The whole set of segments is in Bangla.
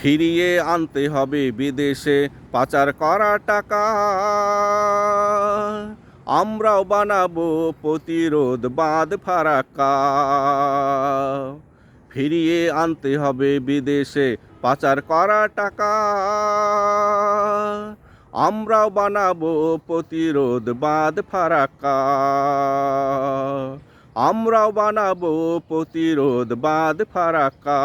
ফিরিয়ে আনতে হবে বিদেশে পাচার করা টাকা। আমরাও বানাবো প্রতিরোধ বাঁধ ফারাক্কা। ফিরিয়ে আনতে হবে বিদেশে পাচার করা টাকা। আমরাও বানাবো প্রতিরোধ বাঁধ ফারাক্কা। আমরাও বানাবো প্রতিরোধ বাঁধ ফারাক্কা।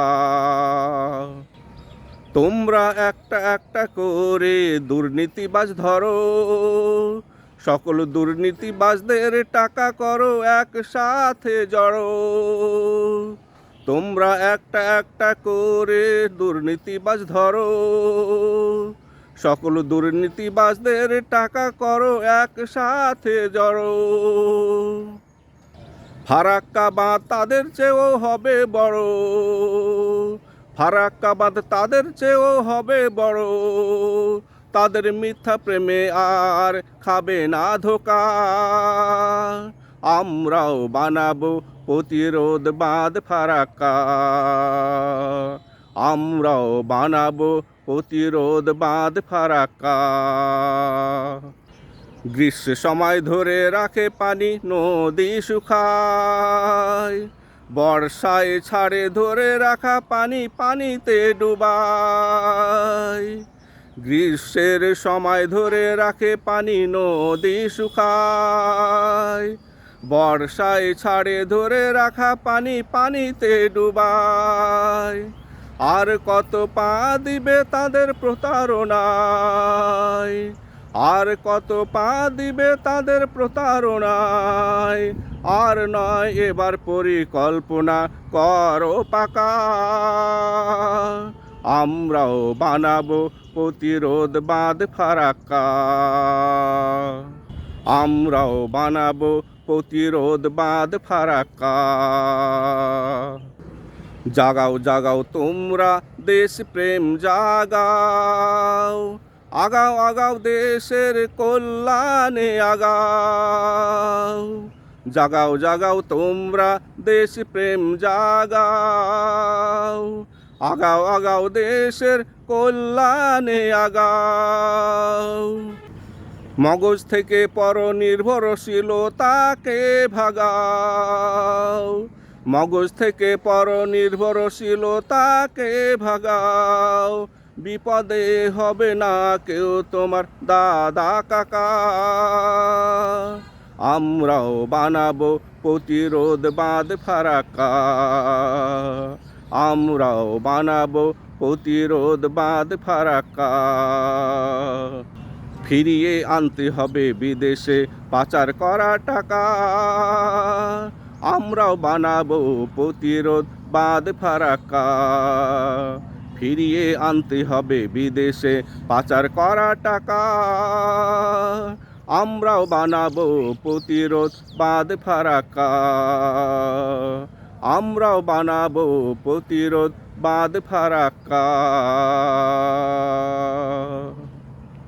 তোমরা একটা একটা করে দুর্নীতিবাজ ধরো, সকল দুর্নীতিবাজদের টাকা করো একসাথে জড়ো। তোমরা একটা একটা করে দুর্নীতিবাজ ধরো, সকল দুর্নীতিবাজদের টাকা করো একসাথে জড়ো। ফারাক্কা বাঁধ তাদের চেয়েও হবে বড়, ফারাক্কা বাঁধ তাদের চেয়েও হবে বড়। তাদের মিথ্যা প্রেমে আর খাবে না ধোকা। আমরাও বানাবো প্রতিরোধ বাঁধ ফারাক্কা। আমরাও বানাবো প্রতিরোধ বাঁধ ফারাক্কা। গ্রীষ্ম সময় ধরে রাখে পানি নদী শুকায়, বর্ষায় ছাড়ে ধরে রাখা পানি পানিতে ডুবায়। গ্রীষ্মের সময় ধরে রাখে পানি নদী শুকায়, বর্ষায় ছাড়ে ধরে রাখা পানি পানিতে ডুবায়। আর কত পা দিবে তাদের প্রতারণায়, আর কত পা দিবে তাদের প্রতারণায়। আর নয় এবার পরিকল্পনা করো পাকা। আমরাও বানাবো প্রতিরোধ বাঁধ ফারাক্কা। আমরাও বানাবো প্রতিরোধ বাঁধ ফারাক্কা। জাগাও জাগাও তোমরা দেশ প্রেম জাগাও, আগাও আগাও দেশের কল্যাণে আগাও। জাগাও জাগাও তোমরা দেশ প্রেম জাগাও, আগাও আগাও দেশের কল্যাণে আগাও। মগজ থেকে পরনির্ভরশীলতাকে ভাগাও, মগজ থেকে পরনির্ভরশীলতাকে ভাগাও। বিপদে হবে না কেউ তোমার দাদা কাকা। আমরাও বানাবো প্রতিরোধ বাঁধ ফারাক্কা। আমরাও বানাবো প্রতিরোধ বাঁধ ফারাক্কা। ফিরিয়ে আনতে হবে বিদেশে পাচার করা টাকা। আমরাও বানাবো প্রতিরোধ বাঁধ ফারাক্কা। ফিরিয়ে আনতে হবে বিদেশে পাচার করা টাকা। আমরাও বানাবো প্রতিরোধ বাঁধ ফারাক্কা। আমরাও বানাবো প্রতিরোধ বাঁধ ফারাক্কা।